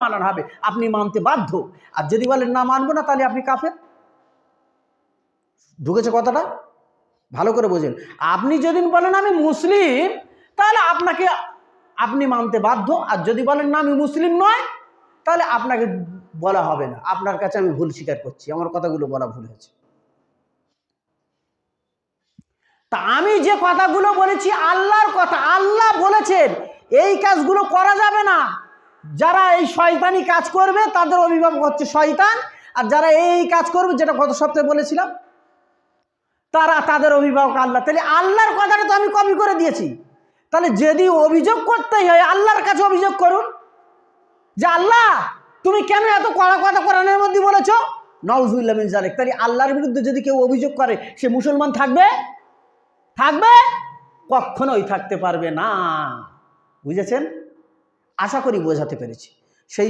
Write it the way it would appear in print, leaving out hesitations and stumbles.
মানানো হবে, আপনি মানতে বাধ্য। আর যদি বলেন না মানবো না, তাহলে আপনি কাফের। ঢুকেছে কথাটা? ভালো করে বোঝেন। আপনি যদি বলেন আমি মুসলিম, তাহলে আপনি মানতে বাধ্য। আর যদি বলেন না আমি মুসলিম নয়, তাহলে আপনাকে বলা হবে না। আপনার কাছে আমি ভুল স্বীকার করছি, আমার কথাগুলো বলা ভুল হয়েছে। তা আমি যে কথাগুলো বলেছি আল্লাহর কথা, আল্লাহ বলেছেন এই কাজগুলো করা যাবে না। যারা এই শয়তানি কাজ করবে তাদের অভিভাবক হচ্ছে শয়তান, আর যারা এই কাজ করবে, যেটা গত সপ্তাহে বলেছিলাম, তাদের অভিভাবক আল্লাহ। তাহলে আল্লাহর কথাটা তো আমি কপি করে দিয়েছি। তাহলে যদি অভিযোগ করতেই হয়, আল্লাহর কাছে অভিযোগ করুন যে আল্লাহ তুমি কেন এত কড়া কথা কোরআনের মধ্যে বলেছো, নাউজুবিল্লাহ মিন যালিক। তাহলে আল্লাহর বিরুদ্ধে যদি কেউ অভিযোগ করে, সে মুসলমান থাকবে? কখনোই থাকতে পারবে না। বুঝেছেন? আশা করি বোঝাতে পেরেছি। সেই